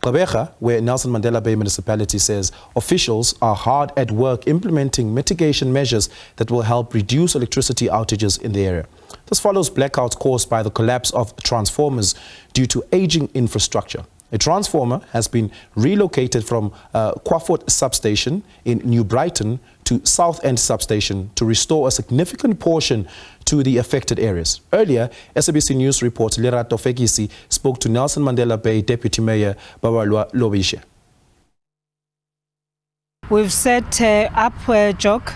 Gqeberha, where Nelson Mandela Bay Municipality says officials are hard at work implementing mitigation measures that will help reduce electricity outages in the area. This follows blackouts caused by the collapse of transformers due to aging infrastructure. A transformer has been relocated from Kwaford Substation in New Brighton to South End Substation to restore a significant portion to the affected areas. Earlier, SABC News reporter Lerato Fekisi spoke to Nelson Mandela Bay Deputy Mayor Babalwa Lobishe. We've set up JOC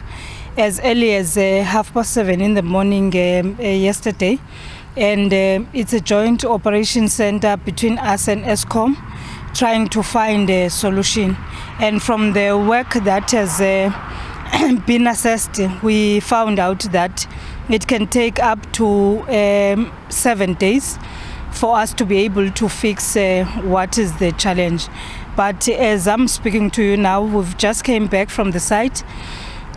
as early as 7:30 in the morning yesterday. And it's a joint operation center between us and ESCOM, trying to find a solution. And from the work that has been assessed, we found out that it can take up to 7 days for us to be able to fix what is the challenge. But as I'm speaking to you now, we've just came back from the site,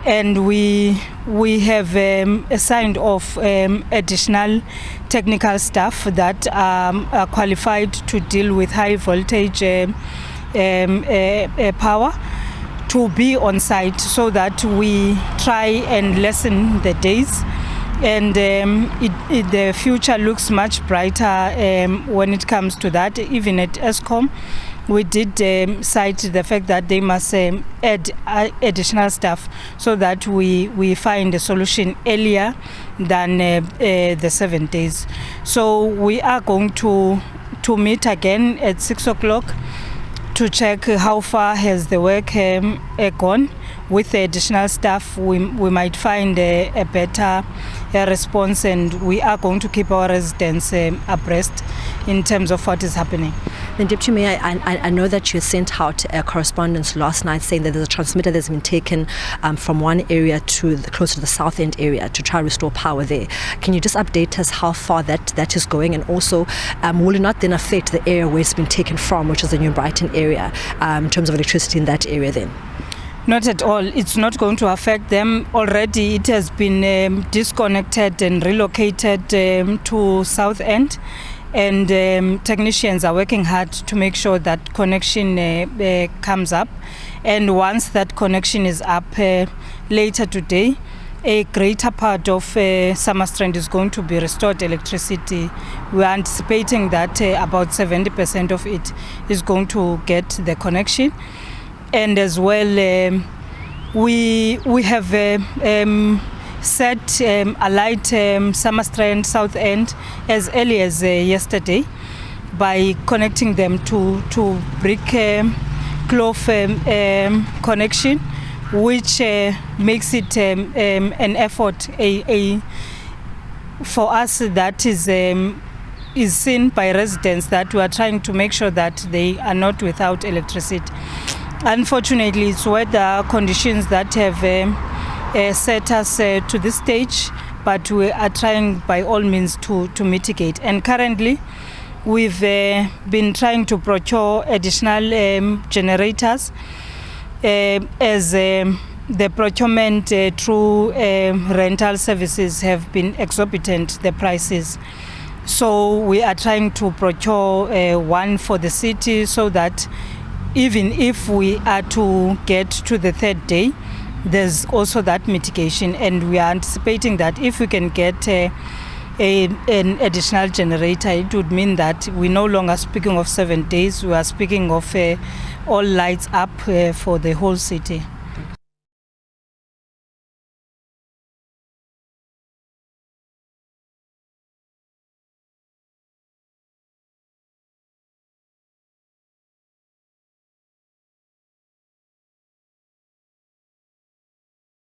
and we have assigned off additional technical staff that are qualified to deal with high voltage power to be on site, so that we try and lessen the days. And the future looks much brighter when it comes to that. Even at ESCOM, we did cite the fact that they must add additional staff so that we find a solution earlier than the 7 days. So we are going to meet again at 6 o'clock to check how far has the work gone. With the additional staff, we might find a better response, and we are going to keep our residents abreast in terms of what is happening. Then, Deputy Mayor, I know that you sent out a correspondence last night saying that there's a transmitter that's been taken from one area to close to the South End area to try to restore power there. Can you just update us how far that is going, and also will it not then affect the area where it's been taken from, which is the New Brighton area, in terms of electricity in that area then? Not at all. It's not going to affect them. Already it has been disconnected and relocated to South End, and technicians are working hard to make sure that connection comes up. And once that connection is up later today, a greater part of Summerstrand is going to be restored electricity. We are anticipating that about 70% of it is going to get the connection. And as well, we have set alight Summerstrand South End as early as yesterday by connecting them to brick cloth connection, which makes it an effort for us that is seen by residents, that we are trying to make sure that they are not without electricity. Unfortunately, it's weather conditions that have set us to this stage, but we are trying by all means to mitigate. And currently, we've been trying to procure additional generators as the procurement through rental services have been exorbitant, the prices. So we are trying to procure one for the city, so that even if we are to get to the 3rd day, there's also that mitigation. And we are anticipating that if we can get an additional generator, it would mean that we're no longer speaking of 7 days, we are speaking of all lights up for the whole city.